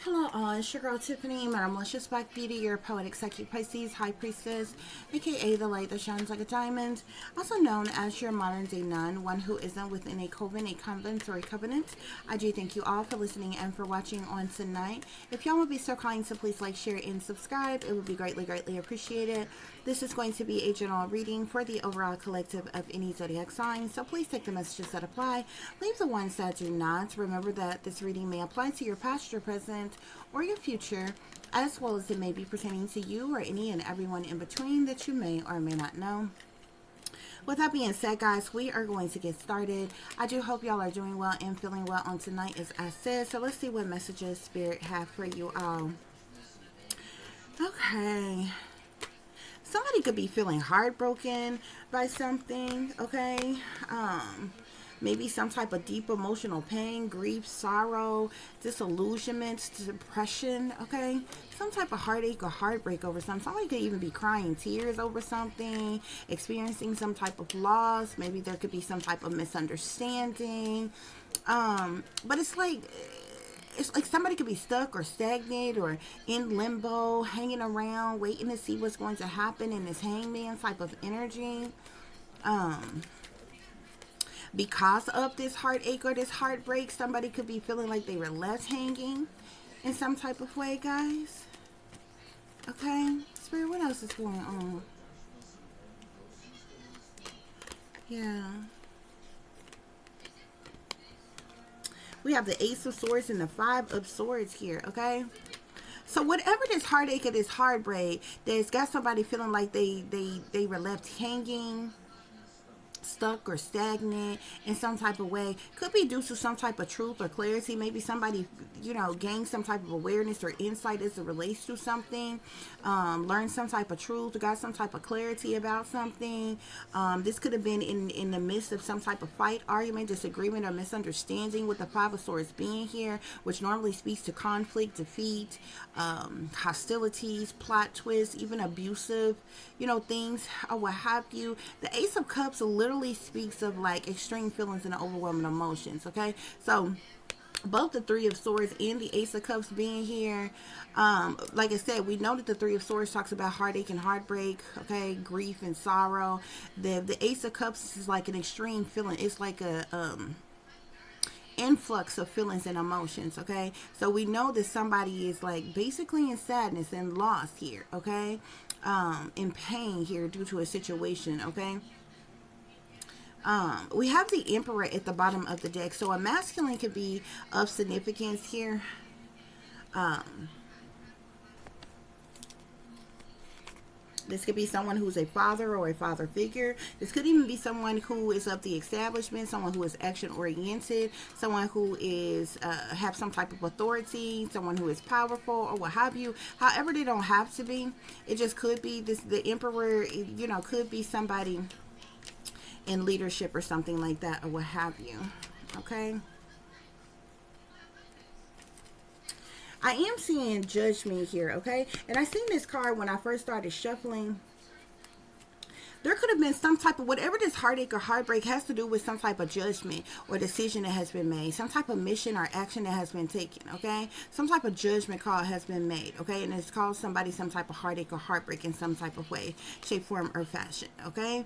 Hello all, it's your girl Tiffany, my malicious black beauty, your poetic psychic Pisces, high priestess, aka the light that shines like a diamond, also known as your modern day nun, one who isn't within a coven, a convent, or a covenant. I do thank you all for listening and for watching on tonight. If y'all would be so kind to please like, share, and subscribe, it would be greatly appreciated. This is going to be a general reading for the overall collective of any zodiac sign, so please take the messages that apply, leave the ones that do not. Remember that this reading may apply to your past, your present, or your future, as well as it may be pertaining to you or any and everyone in between that you may or may not know. With that being said, guys, we are going to get started. I do hope y'all are doing well and feeling well on tonight, as I said. So let's see what messages Spirit have for you all. Okay. Somebody could be feeling heartbroken by something, okay? Maybe some type of deep emotional pain, grief, sorrow, disillusionment, depression, okay? Some type of heartache or heartbreak over something. Somebody could even be crying tears over something, experiencing some type of loss. Maybe there could be some type of misunderstanding. But it's like somebody could be stuck or stagnant or in limbo, hanging around, waiting to see what's going to happen in this hangman type of energy. Because of this heartache or this heartbreak, somebody could be feeling like they were left hanging in some type of way, guys. Okay, Spirit, what else is going on? Yeah. We have the Ace of Swords and the Five of Swords here, okay? So whatever this heartache or this heartbreak, there's got somebody feeling like they were left hanging, stuck or stagnant in some type of way. Could be due to some type of truth or clarity. Maybe somebody, gained some type of awareness or insight as it relates to something, learned some type of truth, got some type of clarity about something. This could have been in the midst of some type of fight, argument, disagreement, or misunderstanding, with the Five of Swords being here, which normally speaks to conflict, defeat, hostilities, plot twists, even abusive, things or what have you. The Ace of Cups literally speaks of like extreme feelings and overwhelming emotions, okay? So both the Three of Swords and the Ace of Cups being here, like I said, we know that the Three of Swords talks about heartache and heartbreak, okay, grief and sorrow. The Ace of Cups is like an extreme feeling. It's like a influx of feelings and emotions, okay? So we know that somebody is like basically in sadness and loss here, okay? In pain here due to a situation, okay? We have the Emperor at the bottom of the deck. So a masculine could be of significance here. This could be someone who's a father or a father figure. This could even be someone who is of the establishment, someone who is action oriented, someone who is have some type of authority, someone who is powerful or what have you. However, they don't have to be. It just could be this. The Emperor, could be somebody in leadership or something like that or what have you. Okay. I am seeing judgment here, okay? And I seen this card when I first started shuffling. There could have been some type of, whatever this heartache or heartbreak has to do with, some type of judgment or decision that has been made, some type of mission or action that has been taken, okay? Some type of judgment call has been made, okay? And it's caused somebody some type of heartache or heartbreak in some type of way, shape, form, or fashion, okay?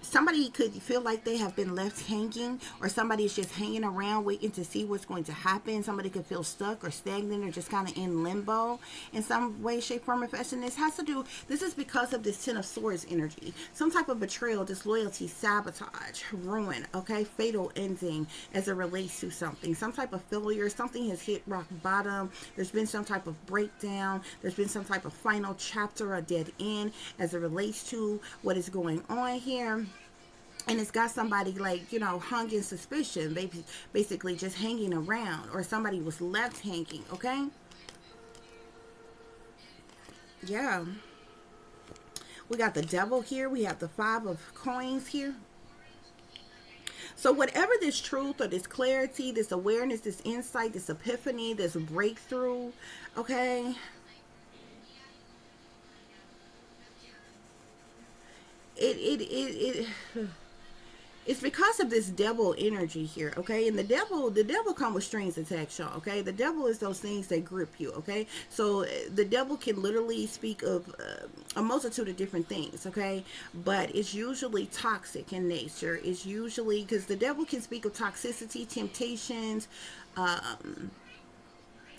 Somebody could feel like they have been left hanging, or somebody is just hanging around waiting to see what's going to happen. Somebody could feel stuck or stagnant or just kind of in limbo in some way, shape, form, or fashion. This is because of this Ten of Swords energy. Some type of betrayal, disloyalty, sabotage, ruin, okay? Fatal ending as it relates to something. Some type of failure. Something has hit rock bottom. There's been some type of breakdown. There's been some type of final chapter or dead end as it relates to what is going on here. And it's got somebody like, hung in suspicion, basically just hanging around, or somebody was left hanging, okay? Yeah. We got the Devil here. We have the Five of Coins here. So whatever this truth or this clarity, this awareness, this insight, this epiphany, this breakthrough, okay? It It's because of this devil energy here, okay? And the devil come with strings attached, y'all, okay? The devil is those things that grip you, okay? So the devil can literally speak of a multitude of different things, okay? But it's usually toxic in nature. It's usually, because the devil can speak of toxicity, temptations,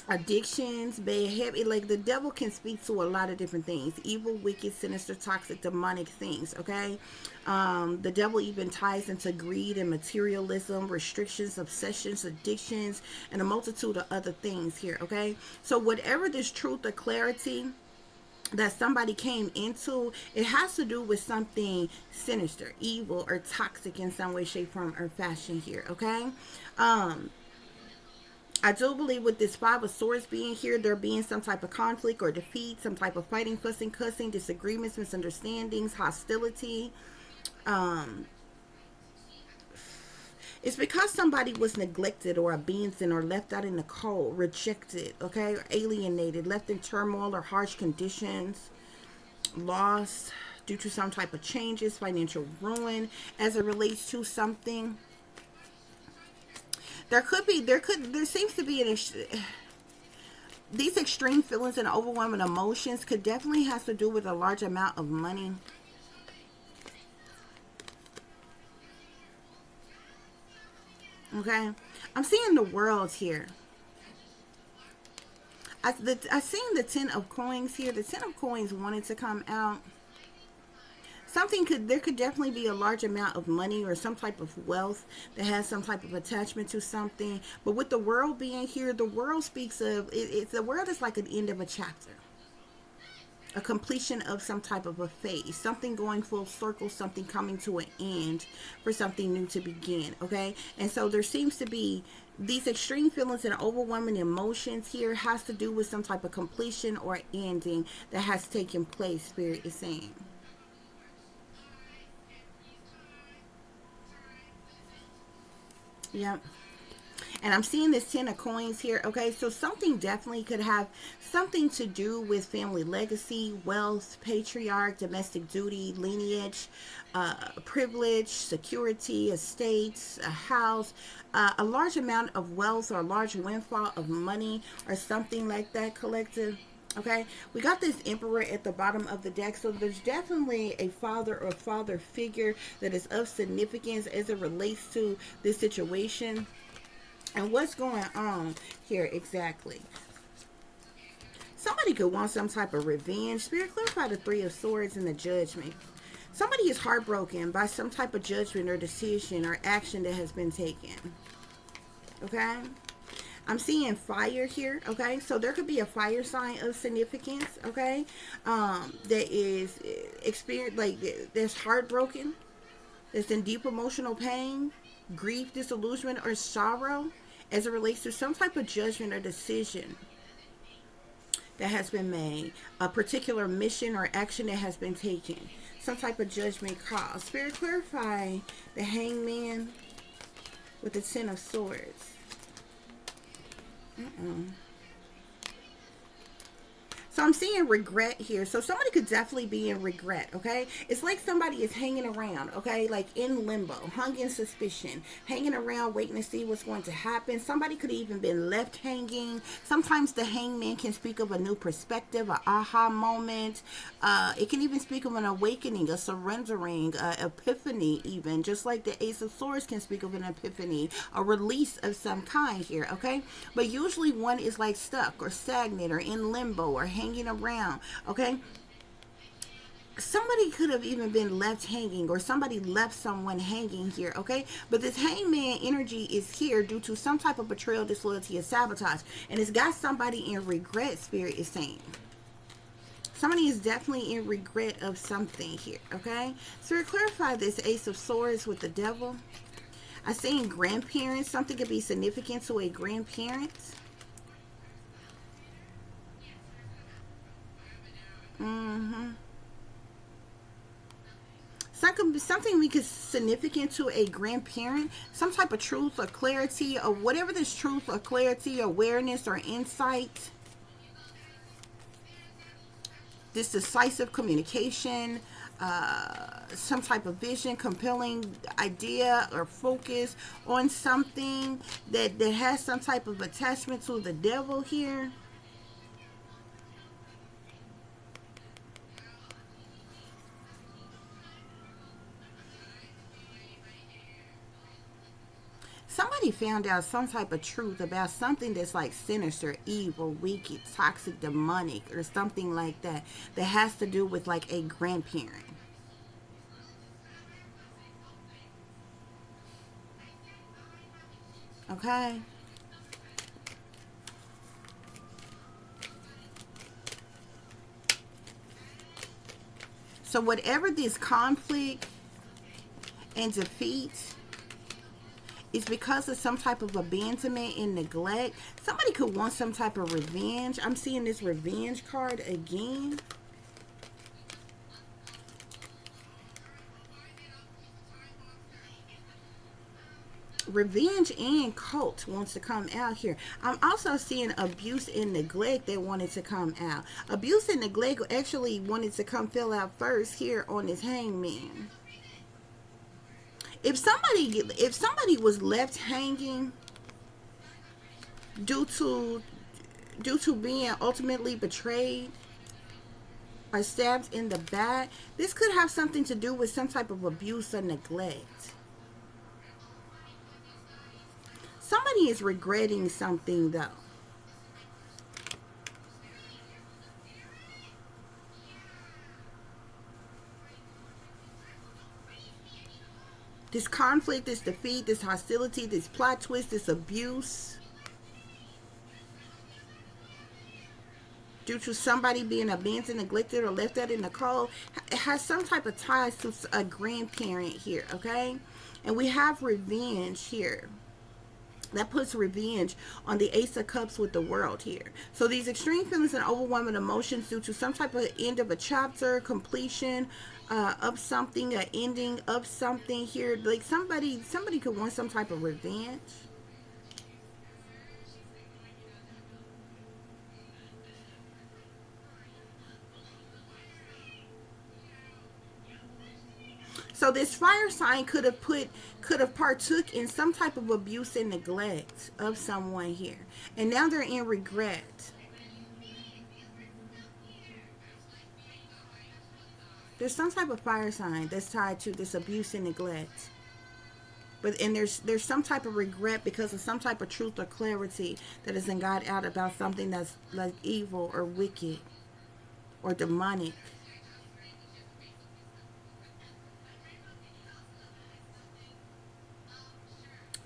addictions, bad habit. Like, the devil can speak to a lot of different things: evil, wicked, sinister, toxic, demonic things, okay? The devil even ties into greed and materialism, restrictions, obsessions, addictions, and a multitude of other things here, okay? So whatever this truth or clarity that somebody came into, it has to do with something sinister, evil, or toxic in some way, shape, form, or fashion here, okay? I do believe with this Five of Swords being here, there being some type of conflict or defeat, some type of fighting, fussing, cussing, disagreements, misunderstandings, hostility. It's because somebody was neglected or abandoned or left out in the cold, rejected, okay, or alienated, left in turmoil or harsh conditions, lost due to some type of changes, financial ruin as it relates to something. There seems to be these extreme feelings and overwhelming emotions could definitely have to do with a large amount of money. Okay, I'm seeing the world here. I seen the Ten of Coins here. The Ten of Coins wanted to come out. There could definitely be a large amount of money or some type of wealth that has some type of attachment to something. But with the world being here, the world speaks of the world is like an end of a chapter, a completion of some type of a phase, something going full circle, something coming to an end for something new to begin, okay? And so there seems to be these extreme feelings and overwhelming emotions here has to do with some type of completion or ending that has taken place, Spirit is saying. Yep. And I'm seeing this Ten of Coins here. Okay, so something definitely could have something to do with family legacy, wealth, patriarch, domestic duty, lineage, privilege, security, estates, a house, a large amount of wealth or a large windfall of money or something like that, collective. Okay, we got this Emperor at the bottom of the deck, so there's definitely a father or father figure that is of significance as it relates to this situation. And what's going on here exactly? Somebody could want some type of revenge. Spirit, clarify the Three of Swords and the Judgment. Somebody is heartbroken by some type of judgment or decision or action that has been taken. Okay? I'm seeing fire here, okay? So there could be a fire sign of significance, okay? That is experienced, like, that's heartbroken, that's in deep emotional pain, grief, disillusionment, or sorrow as it relates to some type of judgment or decision that has been made, a particular mission or action that has been taken, some type of judgment call. Spirit, clarify the Hangman with the Ten of Swords. So I'm seeing regret here. So somebody could definitely be in regret, okay? It's like somebody is hanging around, okay? Like in limbo, hung in suspicion, hanging around waiting to see what's going to happen. Somebody could even been left hanging. Sometimes the Hangman can speak of a new perspective, an aha moment. It can even speak of an awakening, a surrendering, epiphany even. Just like the Ace of Swords can speak of an epiphany, a release of some kind here, okay? But usually one is like stuck or stagnant or in limbo or hanging around, okay? Somebody could have even been left hanging, or somebody left someone hanging here, okay? But this Hangman energy is here due to some type of betrayal, disloyalty, or sabotage, and it's got somebody in regret. Spirit is saying somebody is definitely in regret of something here, okay? So clarify this Ace of Swords with the Devil. I seen grandparents. Something could be significant to a grandparent. Something we could significant to a grandparent, some type of truth or clarity, or whatever this truth or clarity, awareness or insight, this decisive communication, some type of vision, compelling idea, or focus on something that has some type of attachment to the devil here. Somebody found out some type of truth about something that's like sinister, evil, wicked, toxic, demonic, or something like that, that has to do with like a grandparent. Okay? So whatever this conflict and defeat is because of some type of abandonment and neglect. Somebody could want some type of revenge. I'm seeing this revenge card again. Revenge and cult wants to come out here. I'm also seeing abuse and neglect that wanted to come out. Abuse and neglect actually wanted to come fill out first here on this hangman. If somebody was left hanging due to being ultimately betrayed or stabbed in the back, this could have something to do with some type of abuse or neglect. Somebody is regretting something though. This conflict, this defeat, this hostility, this plot twist, this abuse, due to somebody being abandoned, neglected, or left out in the cold, it has some type of ties to a grandparent here, okay? And we have revenge here. That puts revenge on the Ace of Cups with the World here. So these extreme feelings and overwhelming emotions due to some type of end of a chapter, completion of something, an ending of something here. Like somebody could want some type of revenge. So this fire sign could have partook in some type of abuse and neglect of someone here. And now they're in regret. There's some type of fire sign that's tied to this abuse and neglect. And there's some type of regret because of some type of truth or clarity that hasn't got out about something that's like evil or wicked or demonic.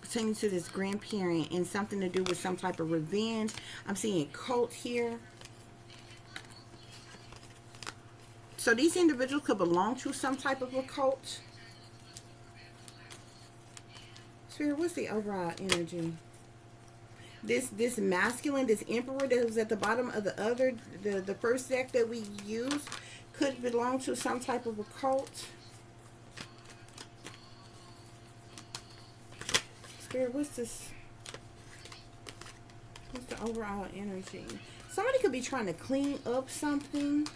Pertaining to this grandparent and something to do with some type of revenge. I'm seeing cult here. So these individuals could belong to some type of a cult. Spirit, what's the overall energy? This masculine, this emperor that was at the bottom of the first deck that we used could belong to some type of a cult. Spirit, what's this? What's the overall energy? Somebody could be trying to clean up something.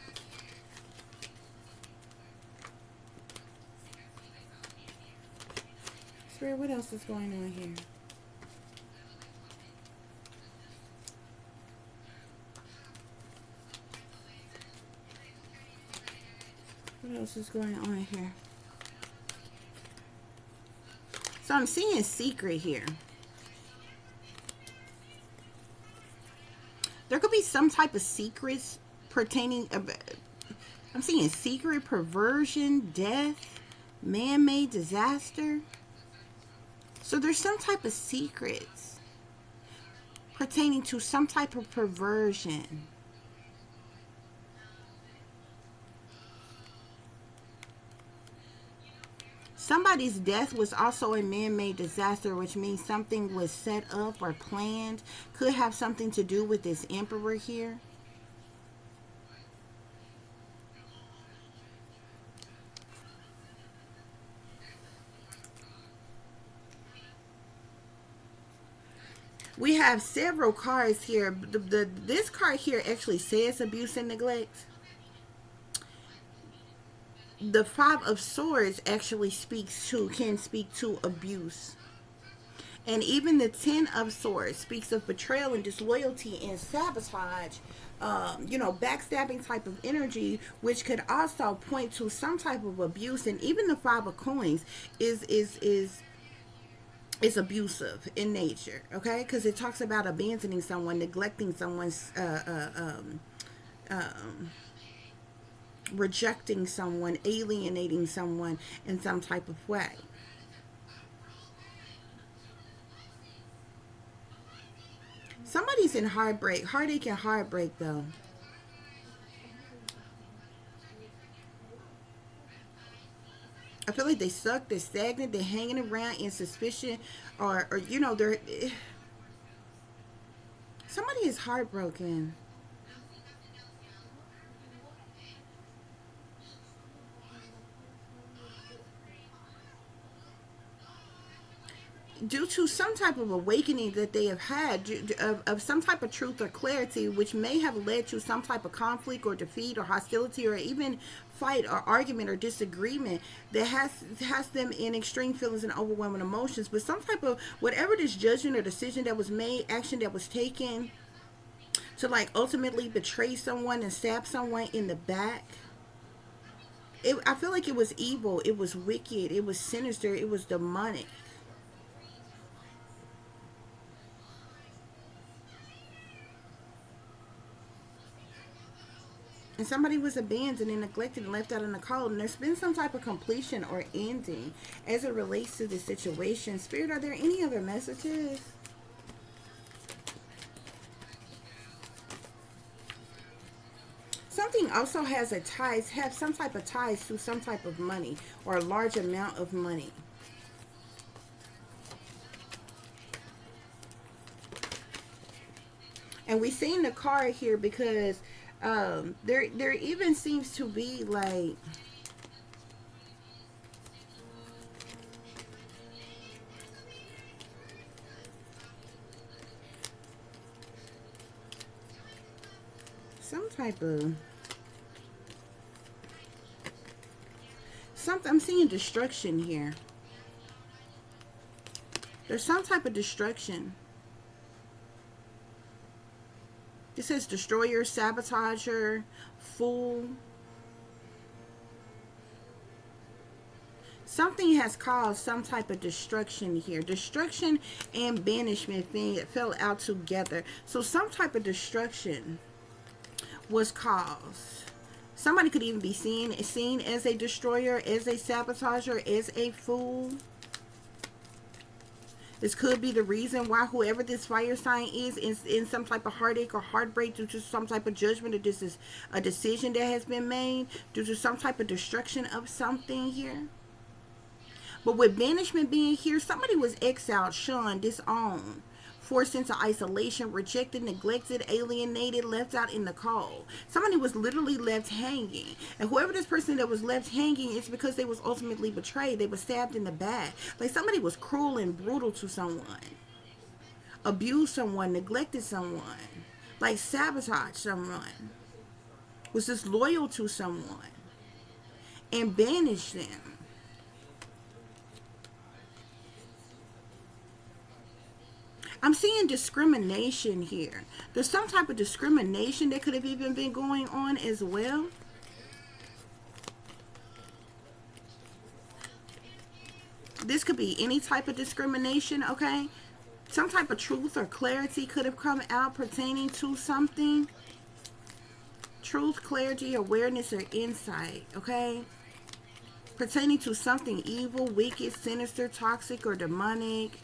Spirit, what else is going on here? What else is going on here? So I'm seeing secret here. There could be some type of secrets pertaining. I'm seeing secret, perversion, death, man-made disaster. So there's some type of secrets pertaining to some type of perversion. Somebody's death was also a man-made disaster, which means something was set up or planned. Could have something to do with this emperor here. We have several cards here. This card here actually says abuse and neglect. the Five of Swords actually can speak to abuse. And even the Ten of Swords speaks of betrayal and disloyalty and sabotage, backstabbing type of energy, which could also point to some type of abuse. And even the Five of Coins is abusive in nature, okay? Because it talks about abandoning someone, neglecting someone's, rejecting someone, alienating someone in some type of way. Somebody's in heartache and heartbreak though. I feel like they suck, they're stagnant, they're hanging around in suspicion, or they're somebody is heartbroken. Due to some type of awakening that they have had of some type of truth or clarity, which may have led to some type of conflict or defeat or hostility or even fight or argument or disagreement that has them in extreme feelings and overwhelming emotions. But some type of whatever this judgment or decision that was made, action that was taken to like ultimately betray someone and stab someone in the back, I feel like it was evil, it was wicked, it was sinister, it was demonic. And somebody was abandoned and neglected and left out in the cold. And there's been some type of completion or ending as it relates to the situation. Spirit, are there any other messages? Something also has have some type of ties to some type of money or a large amount of money. And we've seen the card here because there even seems to be like some type of something. I'm seeing destruction here. There's some type of destruction. It says destroyer, sabotager, fool. Something has caused some type of destruction here. Destruction and banishment thing fell out together. So some type of destruction was caused. Somebody could even be seen as a destroyer, as a sabotager, as a fool. This could be the reason why whoever this fire sign is in some type of heartache or heartbreak due to some type of judgment, or this is a decision that has been made due to some type of destruction of something here. But with banishment being here, somebody was exiled, shunned, disowned, forced into isolation, rejected, neglected, alienated, left out in the cold. Somebody was literally left hanging. And whoever this person that was left hanging is because they was ultimately betrayed. They were stabbed in the back. Like somebody was cruel and brutal to someone. Abused someone, neglected someone. Like sabotaged someone. Was disloyal to someone. And banished them. I'm seeing discrimination here. There's some type of discrimination that could have even been going on as well. This could be any type of discrimination, okay? Some type of truth or clarity could have come out pertaining to something. Truth, clarity, awareness, or insight, okay? Pertaining to something evil, wicked, sinister, toxic, or demonic.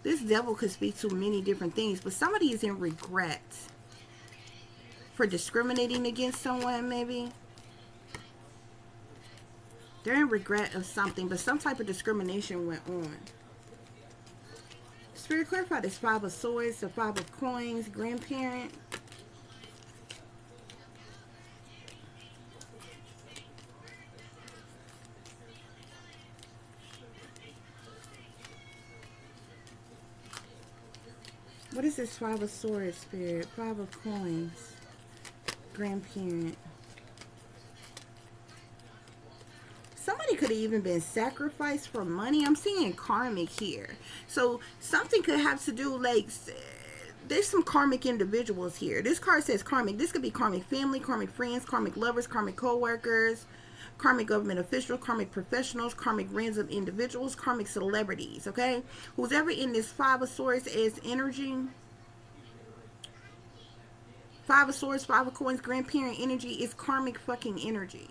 This devil could speak to many different things, but somebody is in regret for discriminating against someone, maybe. They're in regret of something, but some type of discrimination went on. Spirit, clarify this Five of Swords, the Five of Coins, grandparent. What is this Five of Swords, Spirit? Five of Coins. Grandparent. Somebody could have even been sacrificed for money. I'm seeing karmic here. So something could have to do, like, there's some karmic individuals here. This card says karmic. This could be karmic family, karmic friends, karmic lovers, karmic co-workers, karmic government officials, karmic professionals, karmic random individuals, karmic celebrities, okay? Who's ever in this Five of Swords as energy, Five of Swords, Five of Coins, grandparent energy is karmic fucking energy.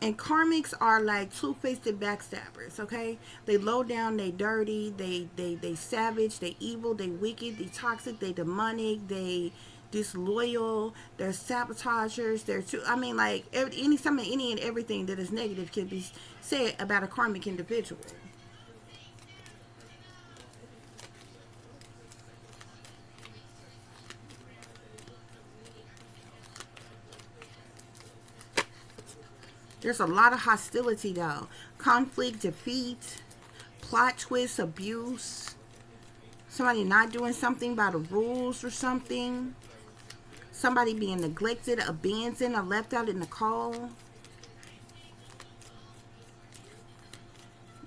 And karmics are like two-faced backstabbers, okay? They low down, they dirty, they savage, they evil, they wicked, they toxic, they demonic, they disloyal, they're sabotagers, they're too, I mean, like, any and everything that is negative can be said about a karmic individual. There's a lot of hostility, though. Conflict, defeat, plot twist, abuse. Somebody not doing something by the rules or something. Somebody being neglected, abandoned, or left out in the cold.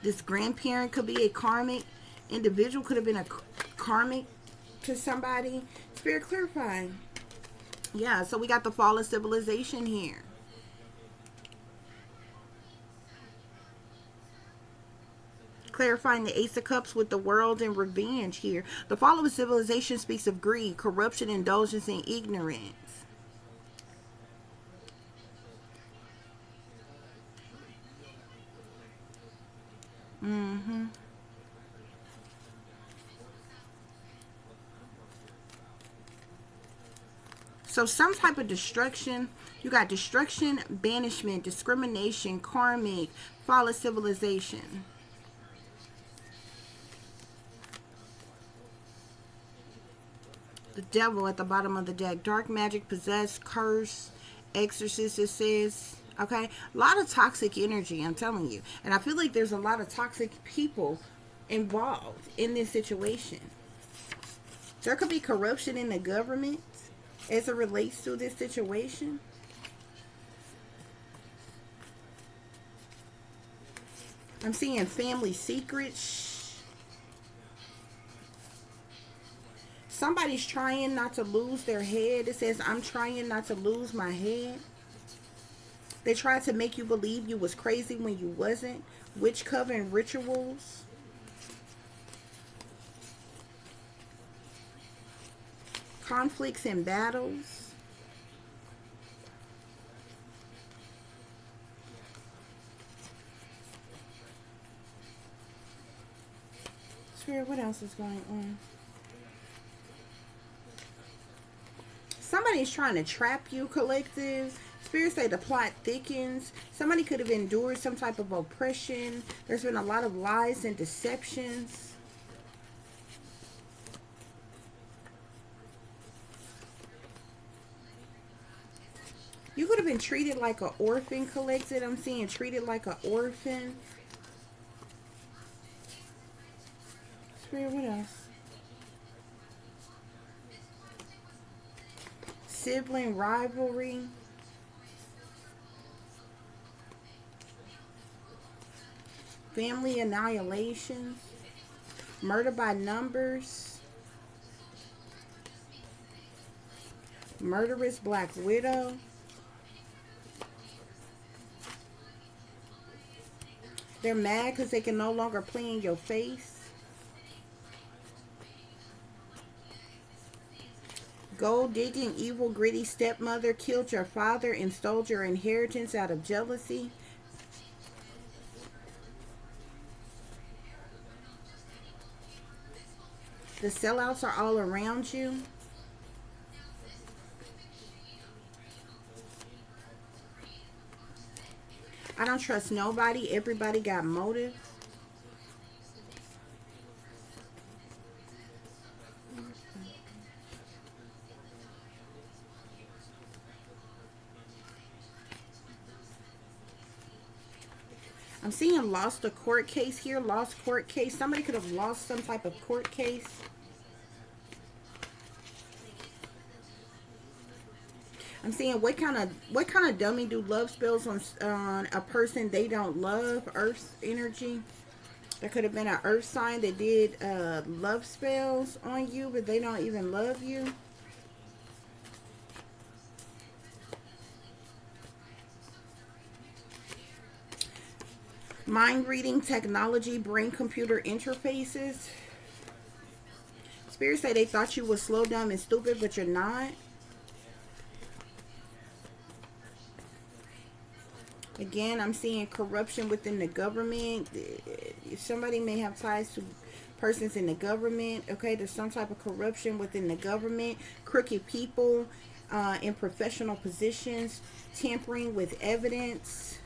This grandparent could be a karmic individual. Could have been a karmic to somebody. Spirit clarifying. Yeah, so we got the fall of civilization here. Clarifying the Ace of Cups with the world and revenge here. The fall of a civilization speaks of greed, corruption, indulgence, and ignorance. So some type of destruction. You got destruction, banishment, discrimination, karmic, fall of civilization. The devil at the bottom of the deck. Dark magic, possessed, curse, exorcist, it says. Okay? A lot of toxic energy, I'm telling you. And I feel like there's a lot of toxic people involved in this situation. There could be corruption in the government as it relates to this situation. I'm seeing family secrets. Somebody's trying not to lose their head. It says, I'm trying not to lose my head. They tried to make you believe you was crazy when you wasn't. Witch coven rituals. Conflicts and battles. Spirit, what else is going on? Somebody's trying to trap you, collective. Spirit say the plot thickens. Somebody could have endured some type of oppression. There's been a lot of lies and deceptions. You could have been treated like an orphan, collected. I'm seeing treated like an orphan. Spirit, what else? Sibling rivalry. Family annihilation. Murder by numbers. Murderous black widow. They're mad because they can no longer play in your face. Gold digging, evil, gritty stepmother killed your father and stole your inheritance out of jealousy. The sellouts are all around you. I don't trust nobody. Everybody got motive. I'm seeing lost a court case here. Lost court case. Somebody could have lost some type of court case. I'm seeing what kind of dummy do love spells on a person they don't love. Earth energy. There could have been an earth sign that did love spells on you, but they don't even love you. Mind reading technology, brain computer interfaces. Spirits say they thought you was slow, dumb, and stupid, but you're not. Again, I'm seeing corruption within the government. Somebody may have ties to persons in the government. Okay, there's some type of corruption within the government. Crooked people in professional positions. Tampering with evidence.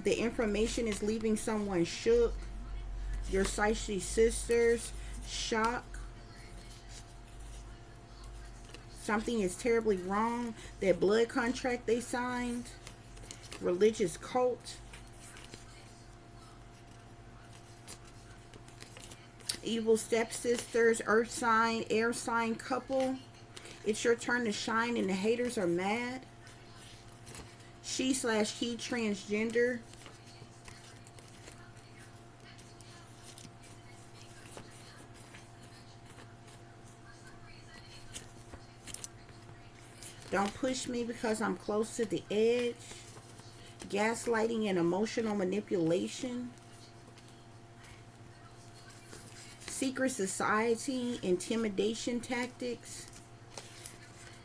The information is leaving someone shook. Your Psyche sisters. Shock. Something is terribly wrong. That blood contract they signed. Religious cult. Evil stepsisters. Earth sign, air sign couple. It's your turn to shine and the haters are mad. She/he transgender. Don't push me because I'm close to the edge. Gaslighting and emotional manipulation. Secret society, intimidation tactics.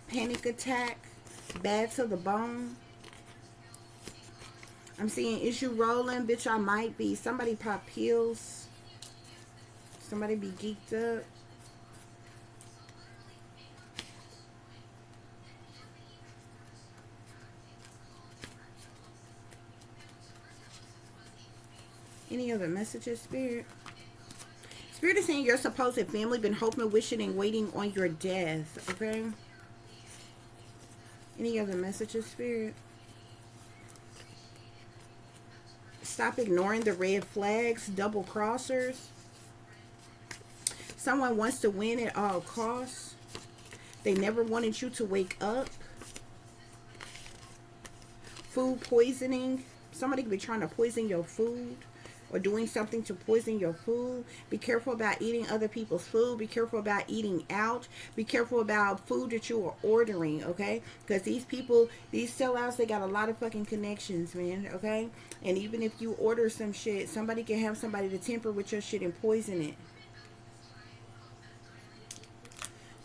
Panic attack. Bad to the bone. I'm seeing, is you rolling? Bitch, I might be. Somebody pop pills. Somebody be geeked up. Any other messages, Spirit? Spirit is saying your supposed family been hoping, wishing, and waiting on your death. Okay? Any other messages, Spirit? Stop ignoring the red flags, double crossers. Someone wants to win at all costs. They never wanted you to wake up. Food poisoning. Somebody could be trying to poison your food or doing something to poison your food. Be careful about eating other people's food. Be careful about eating out. Be careful about food that you are ordering, okay? Because these people, these sellouts, they got a lot of fucking connections, man, okay? And even if you order some shit, somebody can have somebody to tamper with your shit and poison it.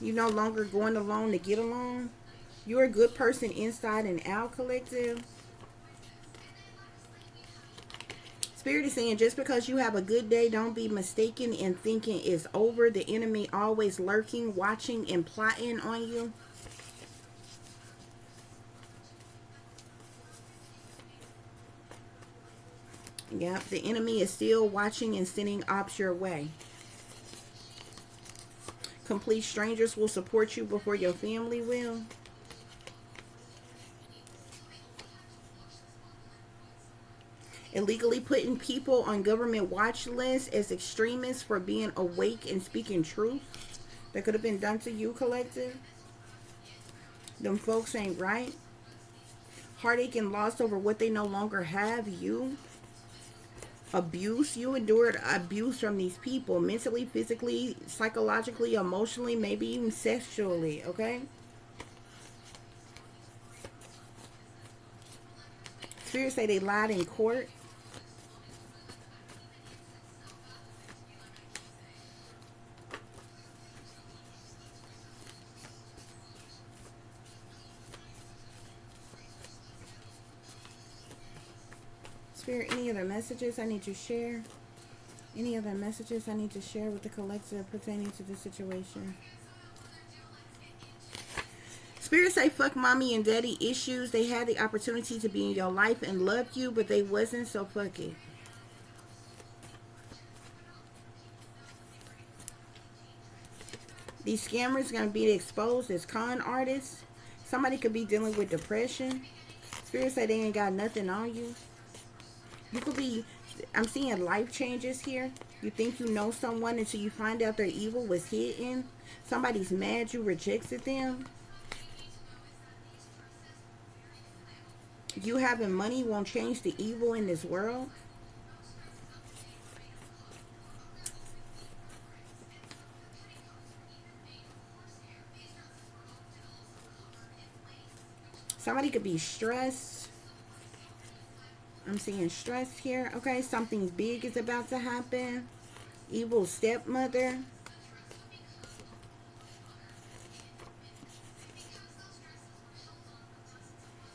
You're no longer going along to get along. You're a good person inside and out, collective. Spirit is saying just because you have a good day, don't be mistaken in thinking it's over. The enemy always lurking, watching, and plotting on you. Yep, the enemy is still watching and sending ops your way. Complete strangers will support you before your family will. Illegally putting people on government watch lists as extremists for being awake and speaking truth. That could have been done to you, collective. Them folks ain't right. Heartache and loss over what they no longer have. You. Abuse. You endured abuse from these people. Mentally, physically, psychologically, emotionally, maybe even sexually. Okay? Spirits say they lied in court. Spirit, any other messages I need to share? Any other messages I need to share with the collective pertaining to this situation? Spirit say fuck mommy and daddy issues. They had the opportunity to be in your life and love you, but they wasn't, so fuck it. These scammers going to be exposed as con artists. Somebody could be dealing with depression. Spirit say they ain't got nothing on you. You could be, I'm seeing life changes here. You think you know someone until you find out their evil was hidden. Somebody's mad you rejected them. You having money won't change the evil in this world. Somebody could be stressed. I'm seeing stress here. Okay, something big is about to happen. Evil stepmother.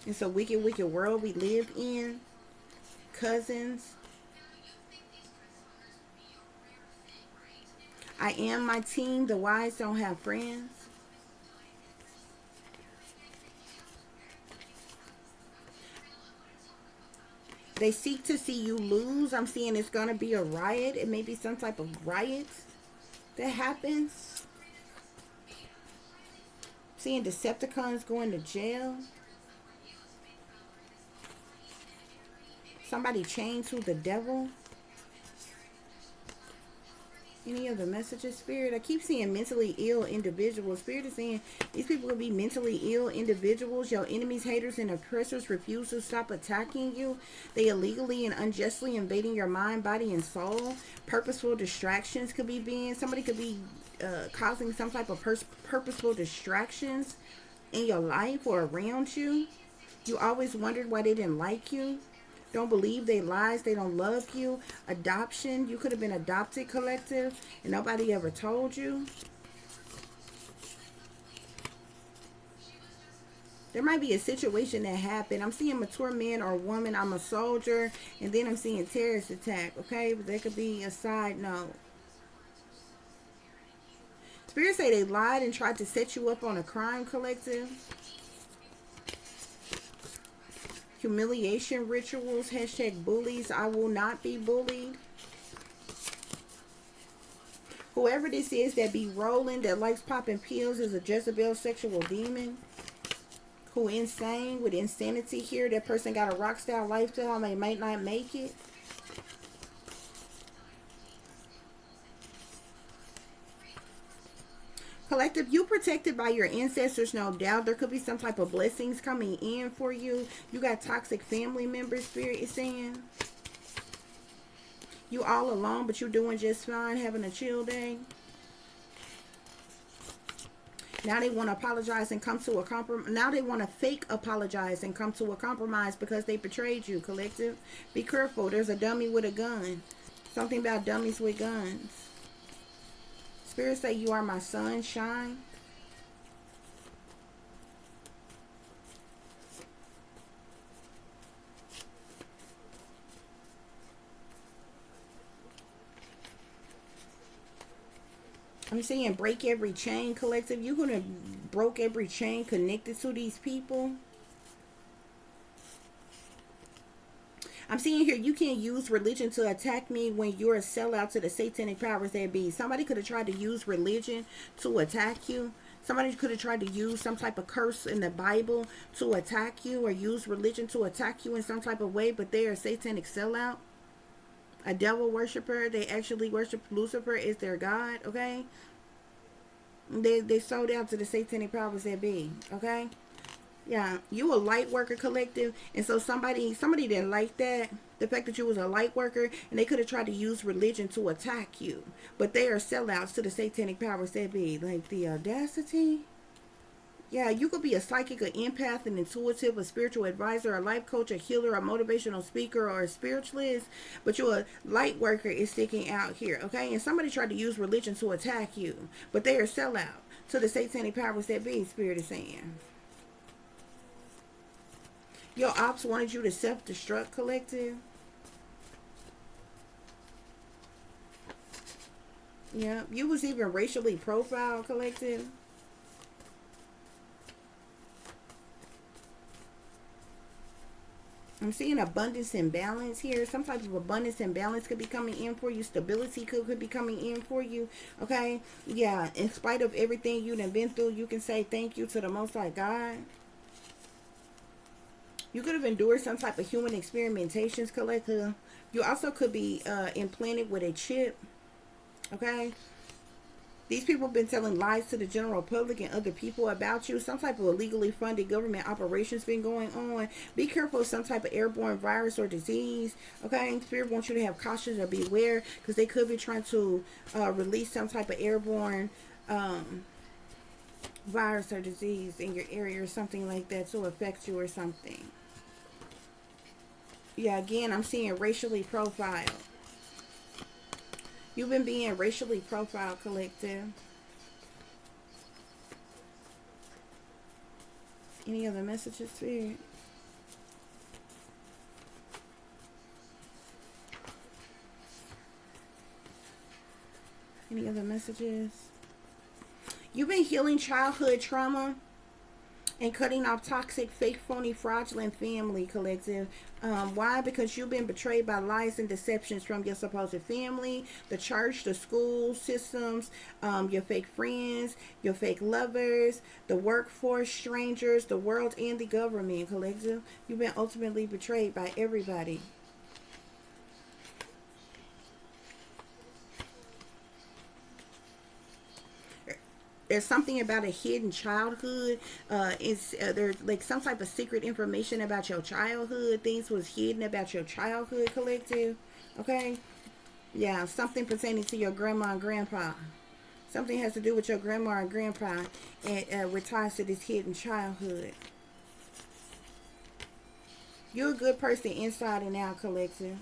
It's a wicked, wicked world we live in. Cousins. I am my team. The wise don't have friends. They seek to see you lose. I'm seeing it's going to be a riot. It may be some type of riot that happens. Seeing Decepticons going to jail. Somebody chained to the devil. Any other messages, Spirit? I keep seeing mentally ill individuals. Spirit is saying these people will be mentally ill individuals. Your enemies, haters, and oppressors refuse to stop attacking you. They illegally and unjustly invading your mind, body, and soul. Purposeful distractions could be being. Somebody could be causing some type of purposeful distractions in your life or around you. You always wondered why they didn't like you. Don't believe they lies. They don't love you. Adoption. You could have been adopted, collective, and nobody ever told you. There might be a situation that happened. I'm seeing mature man or woman. I'm a soldier. And then I'm seeing terrorist attack. Okay? But there could be a side note. Spirit say they lied and tried to set you up on a crime, collective. Humiliation rituals, hashtag bullies. I will not be bullied. Whoever this is that be rolling, that likes popping pills, is a Jezebel sexual demon. Who insane with insanity here. That person got a rock star lifestyle and they might not make it. Collective, you protected by your ancestors, no doubt. There could be some type of blessings coming in for you. You got toxic family members, Spirit is saying. You all alone, but you're doing just fine, having a chill day. Now they want to apologize and come to a compromise. Now they want to fake apologize and come to a compromise because they betrayed you, collective. Be careful. There's a dummy with a gun. Something about dummies with guns. Spirit say you are my sunshine. I'm saying break every chain, collective. You're going to broke every chain connected to these people. I'm seeing here you can't use religion to attack me when you're a sellout to the satanic powers that be. Somebody could have tried to use religion to attack you. Somebody could have tried to use some type of curse in the Bible to attack you, or use religion to attack you in some type of way, but they are a satanic sellout. A devil worshiper. They actually worship Lucifer as their God, okay? They sold out to the satanic powers that be, okay? Yeah, you a light worker, collective, and so somebody didn't like that, the fact that you was a light worker, and they could have tried to use religion to attack you, but they are sellouts to the satanic powers that be. Like the audacity. Yeah, you could be a psychic, an empath, an intuitive, a spiritual advisor, a life coach, a healer, a motivational speaker, or a spiritualist, but you're a light worker is sticking out here, okay? And somebody tried to use religion to attack you, but they are sellout to the satanic powers that be, Spirit is saying. Your ops wanted you to self-destruct, collective. Yeah, you was even racially profiled, collective. I'm seeing abundance and balance here. Some type of abundance and balance could be coming in for you. Stability could be coming in for you. Okay? Yeah, in spite of everything you done been through, you can say thank you to the Most High God. You could have endured some type of human experimentations, collective. You also could be implanted with a chip. Okay? These people have been telling lies to the general public and other people about you. Some type of illegally funded government operations been going on. Be careful of some type of airborne virus or disease. Okay, Spirit wants you to have caution or beware, because they could be trying to release some type of airborne virus or disease in your area or something like that to affect you or something. Yeah, again, I'm seeing racially profiled. You've been being racially profiled, collective. Any other messages, Spirit? Any other messages? You've been healing childhood trauma and cutting off toxic, fake, phony, fraudulent family, collective. Why? Because you've been betrayed by lies and deceptions from your supposed family, the church, the school systems, your fake friends, your fake lovers, the workforce, strangers, the world, and the government, collective. You've been ultimately betrayed by everybody. There's something about a hidden childhood. There's like some type of secret information about your childhood. Things was hidden about your childhood, collective. Okay? Yeah, something pertaining to your grandma and grandpa. Something has to do with your grandma and grandpa, and with ties to this hidden childhood. You're a good person inside and out, collective.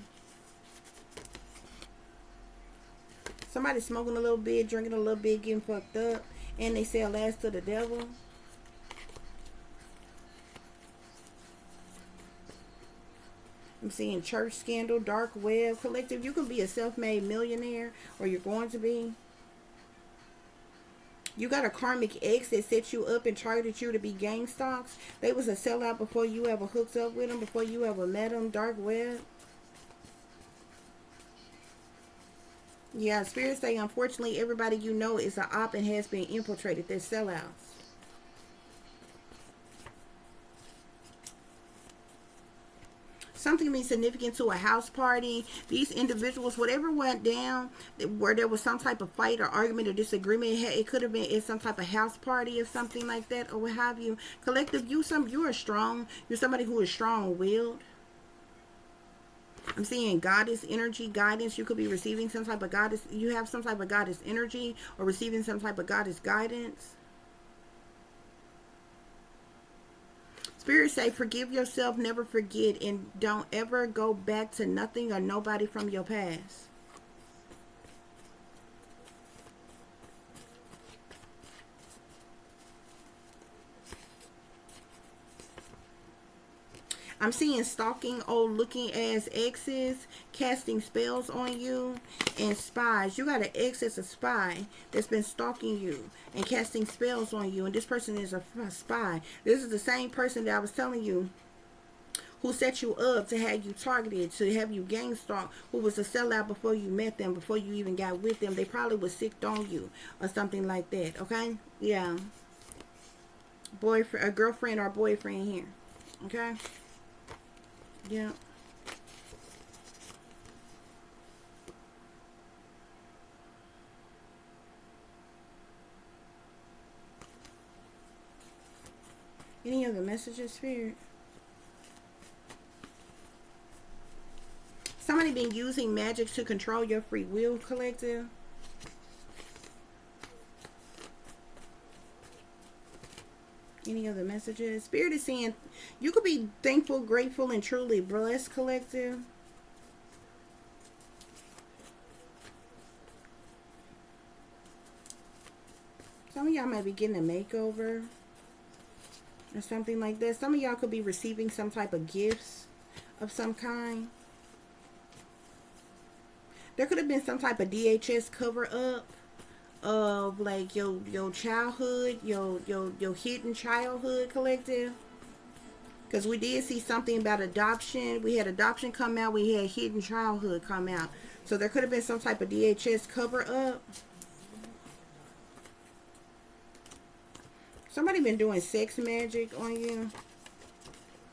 Somebody smoking a little bit, drinking a little bit, getting fucked up, and they sell ass to the devil. I'm seeing church scandal, dark web, collective. You can be a self-made millionaire, or you're going to be. You got a karmic ex that set you up and targeted you to be gang stalks. They was a sellout before you ever hooked up with them, before you ever met them. Dark web. Yeah, spirits say, unfortunately, everybody you know is an op and has been infiltrated. They're sellouts. Something being significant to a house party. These individuals, whatever went down, where there was some type of fight or argument or disagreement, it could have been at some type of house party or something like that, or what have you. Collective, you are strong. You're somebody who is strong-willed. I'm seeing goddess energy, guidance. You could be receiving some type of goddess. You have some type of goddess energy or receiving some type of goddess guidance. Spirits say, forgive yourself, never forget, and don't ever go back to nothing or nobody from your past. I'm seeing stalking old looking ass exes, casting spells on you, and spies. You got an ex that's a spy that's been stalking you and casting spells on you, and this person is a spy. This is the same person that I was telling you who set you up to have you targeted, to have you gang stalked, who was a sellout before you met them, before you even got with them. They probably was sick on you or something like that, okay? Yeah. Boyfriend, a girlfriend or boyfriend here, okay? Yeah. Any other messages, Spirit? Somebody been using magic to control your free will, collective. Any other messages? Spirit is saying you could be thankful, grateful, and truly blessed, collective. Some of y'all might be getting a makeover or something like that. Some of y'all could be receiving some type of gifts of some kind. There could have been some type of DHS cover up of like your childhood, your hidden childhood, collective. Because we did see something about adoption. We had adoption come out. We had hidden childhood come out. So there could have been some type of DHS cover up. Somebody been doing sex magic on you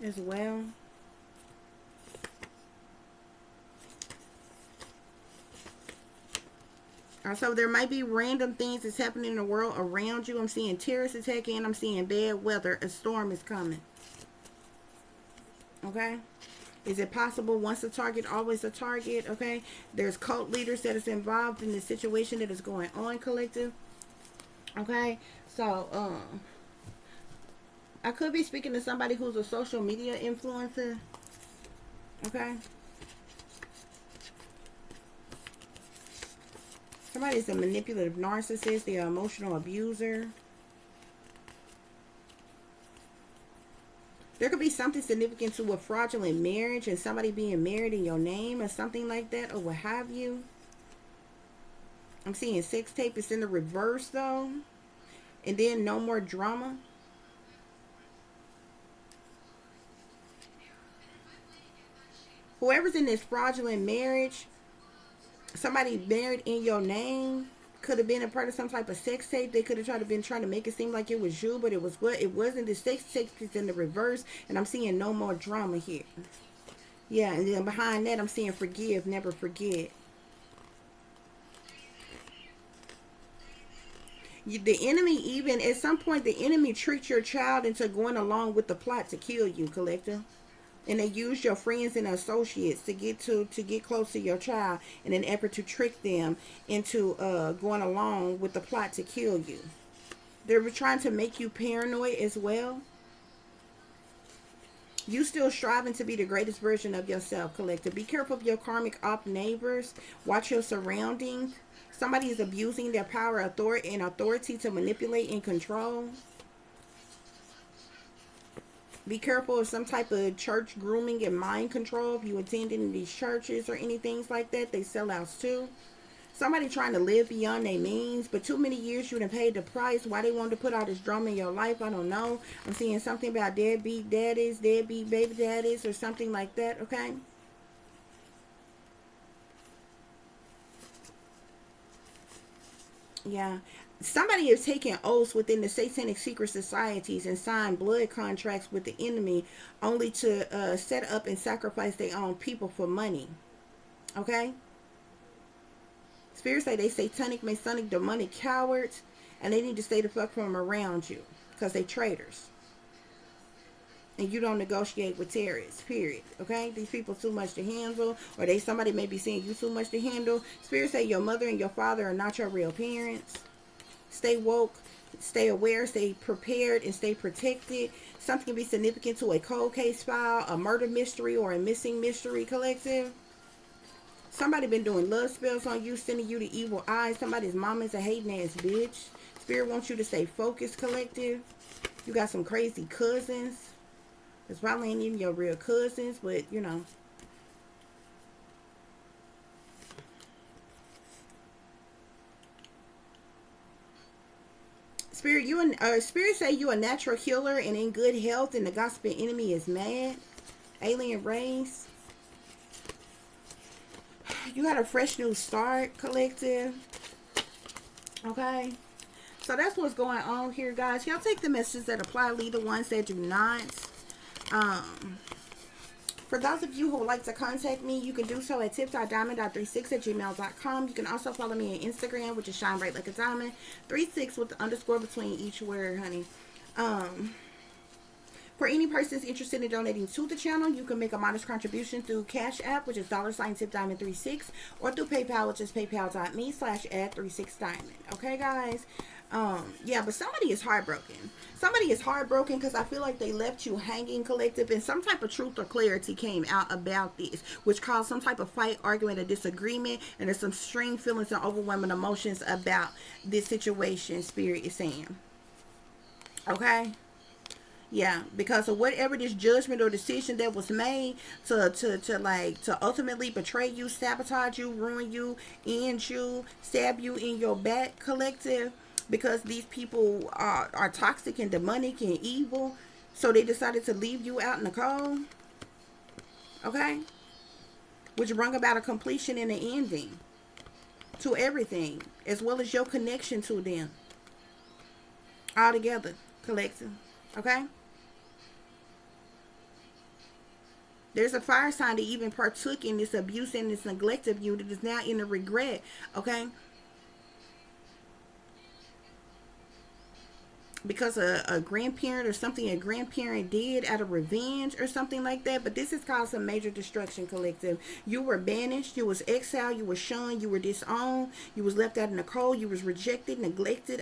as well. So there might be random things that's happening in the world around you. I'm seeing terrorist attack and I'm seeing bad weather. A storm is coming. Okay. Is it possible once a target, always a target? Okay. There's cult leaders that is involved in the situation that is going on, collective. Okay. So, I could be speaking to somebody who's a social media influencer. Okay. Somebody's a manipulative narcissist. They're an emotional abuser. There could be something significant to a fraudulent marriage and somebody being married in your name or something like that, or what have you. I'm seeing sex tape is in the reverse though. And then no more drama. Whoever's in this fraudulent marriage, somebody married in your name, could have been a part of some type of sex tape. They could have been trying to make it seem like it was you, but it was what it wasn't. The sex tape is in the reverse, and I'm seeing no more drama here. Yeah, and then behind that, I'm seeing forgive, never forget. The enemy, even at some point, the enemy tricked your child into going along with the plot to kill you, collector. And they use your friends and associates to get close to your child in an effort to trick them into going along with the plot to kill you. They're trying to make you paranoid as well. You still striving to be the greatest version of yourself, collective. Be careful of your karmic op neighbors. Watch your surroundings. Somebody is abusing their power, authority to manipulate and control. Be careful of some type of church grooming and mind control. If you attend any of these churches or anything like that, they sell out too. Somebody trying to live beyond their means, but too many years you done paid the price. Why they wanted to put all this drama in your life, I don't know. I'm seeing something about deadbeat daddies, deadbeat baby daddies, or something like that, okay? Yeah. Somebody is taking oaths within the satanic secret societies and signed blood contracts with the enemy only to set up and sacrifice their own people for money. Okay? Spirits say they satanic, masonic, demonic cowards, and they need to stay the fuck from around you because they traitors. And you don't negotiate with terrorists, period. Okay? These people too much to handle, or somebody may be seeing you too much to handle. Spirits say your mother and your father are not your real parents. Stay woke, stay aware, stay prepared, and stay protected. Something can be significant to a cold case file, a murder mystery, or a missing mystery, collective. Somebody been doing love spells on you, sending you the evil eyes. Somebody's mom is a hating ass bitch. Spirit wants you to stay focused, collective. You got some crazy cousins. It's probably ain't even your real cousins, but you know. Spirit say you a natural healer and in good health, and the gospel enemy is mad. Alien race. You got a fresh new start, collective. Okay. So that's what's going on here, guys. Y'all take the messages that apply, leave the ones that do not. For those of you who would like to contact me, you can do so at tips.diamond.36@gmail.com. You can also follow me on Instagram, which is shine bright like a diamond 36 with the underscore between each word, honey. For any persons interested in donating to the channel, you can make a modest contribution through CASHAPP, which is $tipdiamond36, or through PayPal, which is paypal.me/add36diamond. Okay, guys? Yeah, but somebody is heartbroken. Somebody is heartbroken because I feel like they left you hanging, collective, and some type of truth or clarity came out about this, which caused some type of fight, argument, or disagreement, and there's some strange feelings and overwhelming emotions about this situation, Spirit is saying. Okay? Yeah, because of whatever this judgment or decision that was made to ultimately betray you, sabotage you, ruin you, end you, stab you in your back, collective, because these people are toxic and demonic and evil, so they decided to leave you out in the cold. Okay? Which brought about a completion and an ending to everything, as well as your connection to them. All together, collective. Okay? There's a fire sign that even partook in this abuse and this neglect of you that is now in a regret. Okay? because a grandparent or something a grandparent did out of revenge or something like that. But this has caused some major destruction, collective. You were banished, you was exiled, you were shunned, you were disowned, you was left out in the cold, you was rejected, neglected,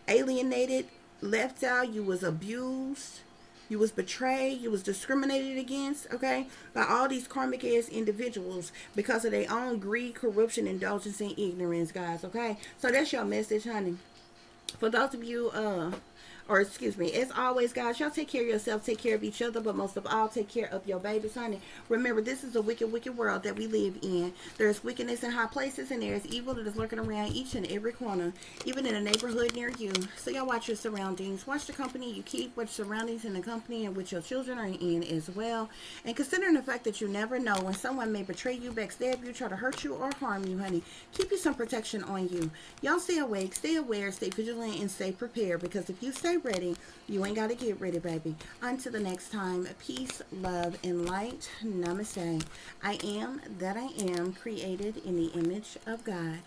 alienated, left out, you was abused, you was betrayed, you was discriminated against, okay, by all these karmic ass individuals because of their own greed, corruption, indulgence, and ignorance, guys, okay? So that's your message, honey. For those of you, or excuse me, as always, guys, y'all take care of yourself, take care of each other, but most of all, take care of your babies, honey. Remember, this is a wicked, wicked world that we live in. There's wickedness in high places, and there's evil that is lurking around each and every corner, even in a neighborhood near you. So y'all watch your surroundings. Watch the company you keep, watch surroundings in the company in which your children are in as well. And considering the fact that you never know when someone may betray you, backstab you, try to hurt you, or harm you, honey, keep you some protection on you. Y'all stay awake, stay aware, stay vigilant, and stay prepared, because if you stay ready, you ain't got to get ready, baby. Until the next time, peace, love, and light. Namaste. I am that I am, created in the image of God.